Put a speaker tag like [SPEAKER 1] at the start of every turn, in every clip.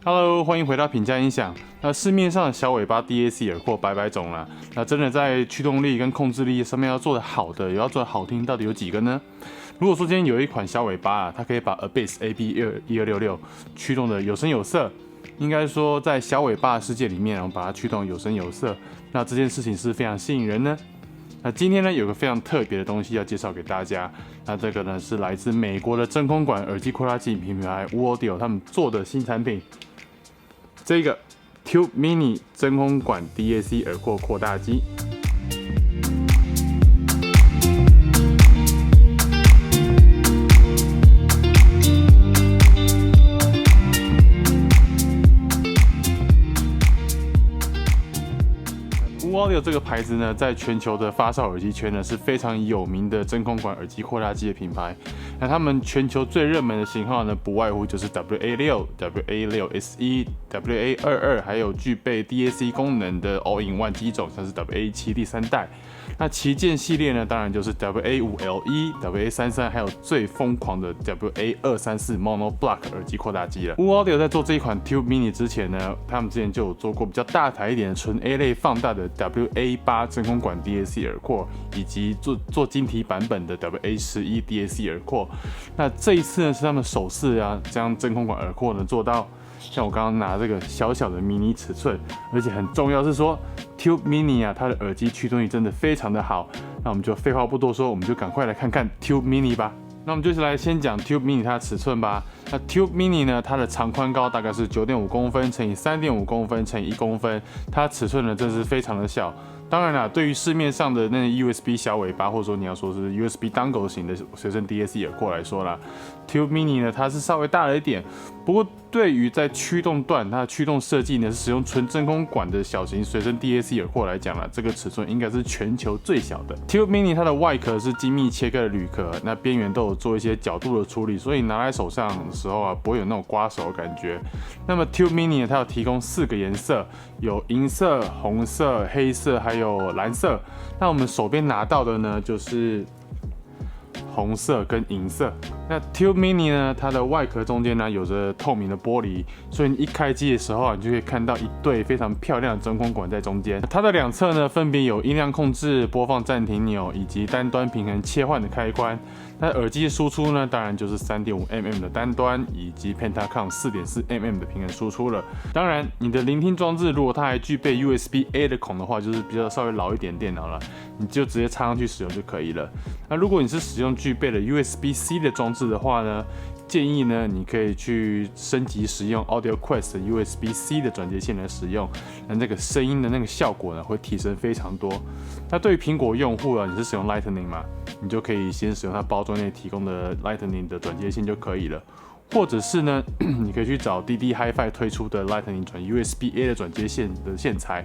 [SPEAKER 1] Hello，欢迎回到品家音响。那市面上的小尾巴 DAC 耳廓百百种啦，那真的在驱动力跟控制力上面要做的好的，也要做的好听，到底有几个呢？如果说今天有一款小尾巴它可以把 Abyss AB1266驱动的有声有色，应该说在小尾巴的世界里面，我们把它驱动有声有色，那这件事情是非常吸引人呢。那今天呢，有个非常特别的东西要介绍给大家。那这个呢是来自美国的真空管耳机扩大器品牌 Audio 他们做的新产品，这个 Tube Mini 真空管 DAC 耳廓扩大机。Audio 这个牌子呢，在全球的发烧耳机圈呢是非常有名的真空管耳机扩大机的品牌。那他们全球最热门的型号呢，不外乎就是 WA6、WA6 SE、WA22，还有具备 DAC 功能的 All-in-One 机种，像是 WA7第3代。那旗舰系列呢，当然就是 WA5LE、WA33，还有最疯狂的 WA234 Mono Block 耳机扩大机了。Audio 在做这一款 Tube Mini 之前呢，他们之前就有做过比较大台一点的纯 A 类放大的 WA8 真空管 DAC 耳廓，以及做晶体版本的 WA11 DAC 耳廓。那这一次呢，是他们首次将真空管耳廓呢做到像我刚刚拿这个小小的迷你尺寸，而且很重要是说 Tube Mini 它的耳机驱动力真的非常的好。那我们就废话不多说，我们就赶快来看看 Tube Mini 吧。那我们就来先讲 Tube Mini 它的尺寸吧。那 Tube Mini 呢，它的长宽高大概是 9.5 公分乘以 3.5 公分乘以1公分，它尺寸呢真是非常的小。当然啦，对于市面上的那 USB 小尾巴，或者说你要说是 USB dongle 型的随身 DAC 耳廓来说啦，Tube Mini 呢它是稍微大了一点。不过对于在驱动段，它的驱动设计呢是使用纯真空管的小型随身 DAC 耳廓来讲啦，这个尺寸应该是全球最小的。Tube Mini 它的外壳是精密切割的铝壳，那边缘都有做一些角度的处理，所以拿在手上的时候不会有那种刮手的感觉。那么 Tube Mini 呢，它有提供4个颜色，有银色、红色、黑色，还有蓝色。那我们手边拿到的呢，就是红色跟银色。那 Tube Mini 呢，它的外壳中间呢有着透明的玻璃，所以你一开机的时候你就可以看到一对非常漂亮的真空管在中间。它的两侧呢分别有音量控制、播放暂停钮以及单端平衡切换的开关。那耳机输出呢，当然就是 3.5mm 的单端以及 Pentacom 4.4mm 的平衡输出了。当然，你的聆听装置如果它还具备 USB-A 的孔的话，就是比较稍微老一点电脑了，你就直接插上去使用就可以了。那如果你是使用具备了 USB-C 的装置的话呢，建议呢你可以去升级使用 Audio Quest 的 USB-C 的转接线来使用，那这个声音的那个效果呢会提升非常多。那对于苹果用户你是使用 Lightning 嘛，你就可以先使用它包装内提供的 Lightning 的转接线就可以了。或者是呢，你可以去找滴滴 Hi-Fi 推出的 Lightning 转 USB-A 的转接线的线材。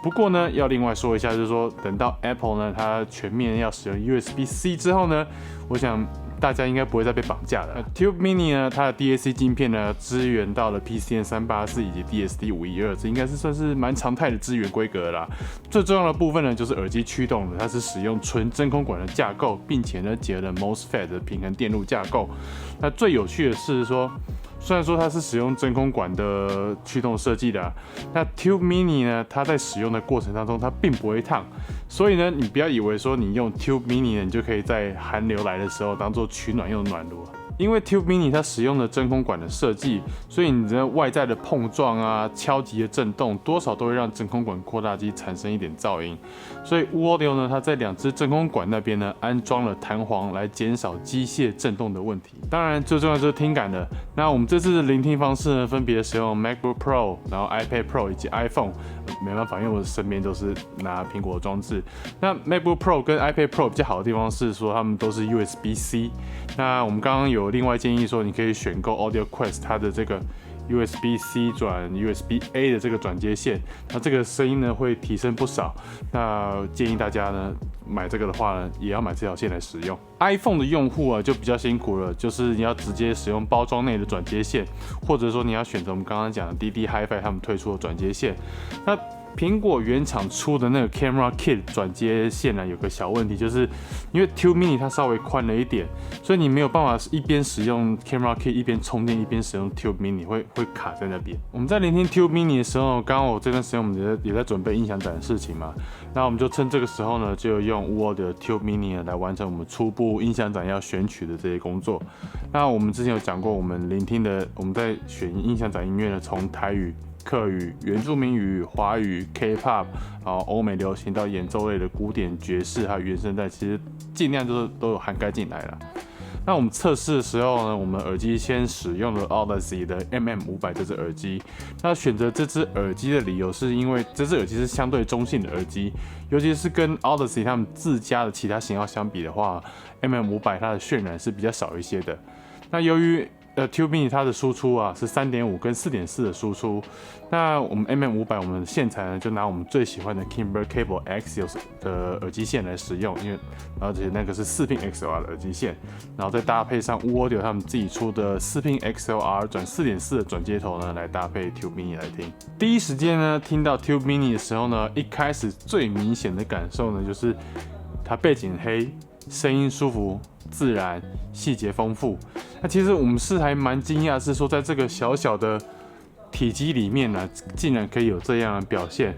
[SPEAKER 1] 不过呢，要另外说一下，就是说等到 Apple 呢它全面要使用 USB-C 之后呢，我想大家应该不会再被绑架了。Tube Mini 呢，它的 DAC 晶片呢支援到了 PCM384以及 DSD512，这应该是算是蛮常态的支援规格啦。最重要的部分呢，就是耳机驱动的，它是使用纯真空管的架构，并且呢结合了 MOSFET 的平衡电路架构。那最有趣的是说，虽然说它是使用真空管的驱动设计的那 Tube Mini 呢，它在使用的过程当中它并不会烫，所以呢，你不要以为说你用 Tube Mini 呢，你就可以在寒流来的时候当做取暖用的暖炉。因为 Tube Mini 它使用的真空管的设计，所以你的外在的碰撞敲击的震动，多少都会让真空管扩大机产生一点噪音。所以 Audio 呢，它在2只真空管那边呢安装了弹簧，来减少机械震动的问题。当然，最重要就是听感的。那我们这次的聆听方式呢，分别使用 MacBook Pro， 然后 iPad Pro 以及 iPhone。没办法，因为我身边都是拿苹果的装置。那 MacBook Pro 跟 iPad Pro 比较好的地方是说，它们都是 USB-C。那我们刚刚有另外建议说，你可以选购 Audio Quest 它的这个 USB-C 转 USB-A 的这个转接线，那这个声音呢会提升不少。那建议大家呢买这个的话呢，也要买这条线来使用。iPhone 的用户就比较辛苦了，就是你要直接使用包装内的转接线，或者说你要选择我们刚刚讲的滴滴 Hi-Fi 他们推出的转接线。那苹果原厂出的那个 Camera Kit 转接线呢，有个小问题，就是因为 Tube Mini 它稍微宽了一点，所以你没有办法一边使用 Camera Kit 一边充电一边使用 Tube Mini， 会卡在那边。我们在聆听 Tube Mini 的时候，刚好这段时间我们也在准备音响展的事情嘛，那我们就趁这个时候呢，就用 UO 的 Tube Mini 来完成我们初步音响展要选曲的这些工作。那我们之前有讲过，我们聆听的我们在选音响展音乐呢，从台语、客语、原住民语、华语、K-pop， 然后欧美流行到演奏类的古典、爵士还有原声带，其实尽量都有涵盖进来了。那我们测试的时候呢，我们耳机先使用了 Odyssey 的 MM500 这只耳机。那选择这只耳机的理由是因为这只耳机是相对中性的耳机，尤其是跟 Odyssey 他们自家的其他型号相比的话，MM500 它的渲染是比较少一些的。那由于Tube Mini 它的输出啊是 3.5 跟 4.4 的输出，那我们 MM500 我们线材呢就拿我们最喜欢的 Kimber Cable Axios 的耳机线来使用，因为而且那个是4 pin XLR 的耳机线，然后再搭配上 UO 他们自己出的4 pin XLR 转 4.4 的转接头呢来搭配 Tube Mini 来听。第一时间呢听到 Tube Mini 的时候呢，一开始最明显的感受呢就是它背景黑，声音舒服、自然、细节丰富。那其实我们是还蛮惊讶，是说在这个小小的体积里面呢，竟然可以有这样的表现。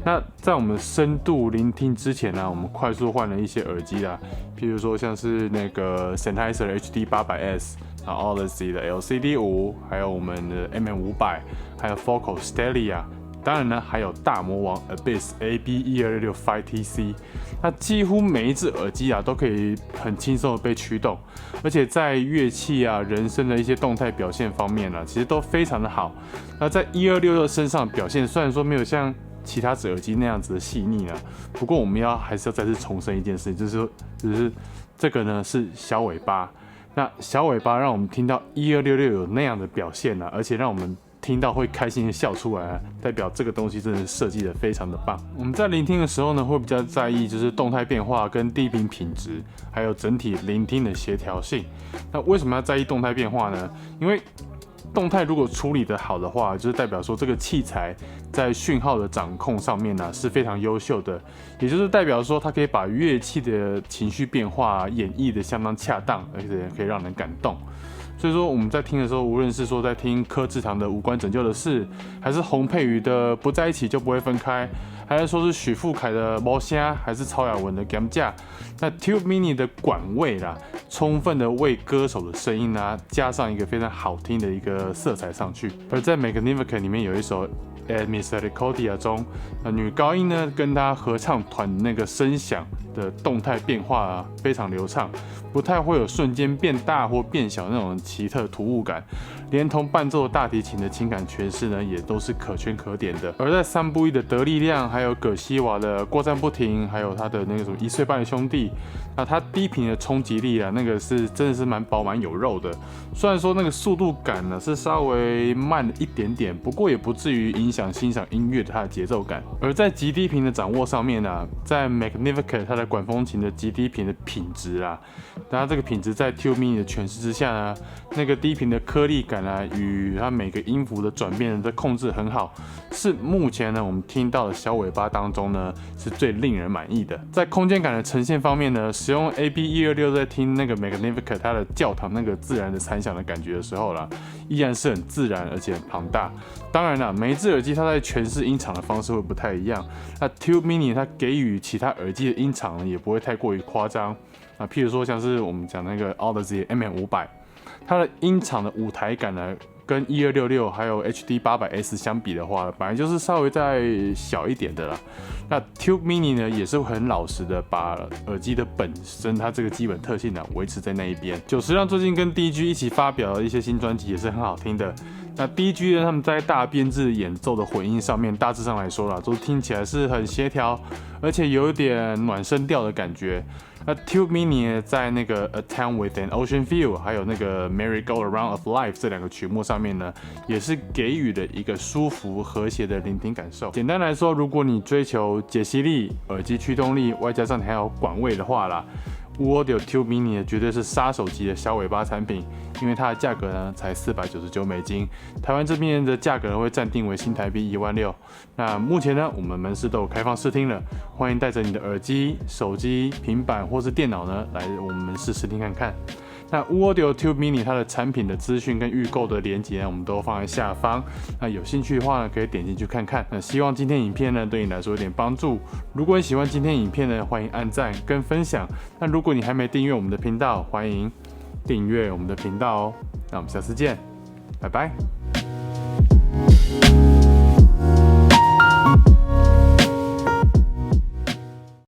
[SPEAKER 1] 那在我们深度聆听之前呢，我们快速换了一些耳机啦，譬如说像是那个 Sennheiser HD800S， 然后 Odyssey 的 LCD5， 还有我们的 MM500， 还有 Focal Stellia。当然呢，还有大魔王 Abyss AB1266 5TC， 那几乎每一只耳机啊都可以很轻松的被驱动，而且在乐器啊、人声的一些动态表现方面啊，其实都非常的好。那在1266身上表现，虽然说没有像其他只耳机那样子的细腻啊，不过我们还是要再次重申一件事，就是这个呢是小尾巴，那小尾巴让我们听到1266有那样的表现啊，而且让我们听到会开心的笑出来啊，代表这个东西真的设计的非常的棒。我们在聆听的时候呢，会比较在意就是动态变化跟低频品质，还有整体聆听的协调性。那为什么要在意动态变化呢？因为动态如果处理得好的话，就是代表说这个器材在讯号的掌控上面呢是非常优秀的，也就是代表说它可以把乐器的情绪变化演绎的相当恰当，而且可以让人感动。所以说我们在听的时候，无论是说在听柯智堂的《无关拯救的事》，还是洪佩瑜的《不在一起就不会分开》，还是说是许富凯的《猫虾》，还是曹雅文的《Gam 架》，那 Tube Mini 的管味啦，充分的为歌手的声音啊加上一个非常好听的一个色彩上去。而在 Magnificat 里面有一首At Misericordia 中，女高音呢跟她合唱团那个声响的动态变化啊非常流畅，不太会有瞬间变大或变小那种奇特突兀感，连同伴奏大提琴的情感诠释呢也都是可圈可点的。而在三部一的得力量，还有葛西瓦的过站不停，还有他的那个什么1岁半的兄弟，那他低频的冲击力啊，那个是真的是蛮饱满有肉的。虽然说那个速度感呢是稍微慢了一点点，不过也不至于影响欣赏音乐的它的节奏感。而在极低频的掌握上面呢，在 Magnificat 它的管风琴的极低频的品质啊，当然这个品质在 Tube Mini 的诠释之下呢，那个低频的颗粒感啊，与它每个音符的转变的控制很好，是目前呢我们听到的小尾巴当中呢是最令人满意的。在空间感的呈现方面呢，使用 AB126在听那个 Magnificat 它的教堂那个自然的残响的感觉的时候啦，依然是很自然而且很庞大。当然啦，每一只耳机它在诠释音场的方式会不太一样，那 Tube Mini 它给予其他耳机的音场呢也不会太过于夸张啊，譬如说像是我们讲那个 Odyssey MM500，它的音场的舞台感呢，跟1266还有 HD800S 相比的话，本来就是稍微再小一点的啦。那 Tube Mini 呢，也是很老实的把耳机的本身它这个基本特性呢维持在那一边。久石让最近跟 DG 一起发表的一些新专辑也是很好听的。那 DG 呢，他们在大编制演奏的混音上面，大致上来说啦，都听起来是很协调，而且有一点暖声调的感觉。那 Tube Mini 在那个 A Town with an Ocean View， 还有那个 Merry Go Around of Life 这两个曲目上面呢，也是给予了一个舒服和谐的聆听感受。简单来说，如果你追求解析力、耳机驱动力，外加上你还有管味的话啦， Audio Tube Mini 呢绝对是杀手级的小尾巴产品，因为它的价格呢才$499，台湾这边的价格呢会暂定为新台币16000。那目前呢我们门市都有开放试听了，欢迎带着你的耳机、手机、平板或是电脑呢来我们门市试听看看。那 Audio Tube Mini 它的产品的资讯跟预购的连结呢，我们都放在下方。那有兴趣的话呢，可以点进去看看。那希望今天影片呢对你来说有点帮助。如果你喜欢今天影片呢，欢迎按赞跟分享。那如果你还没订阅我们的频道，欢迎订阅我们的频道哦。那我们下次见，拜拜。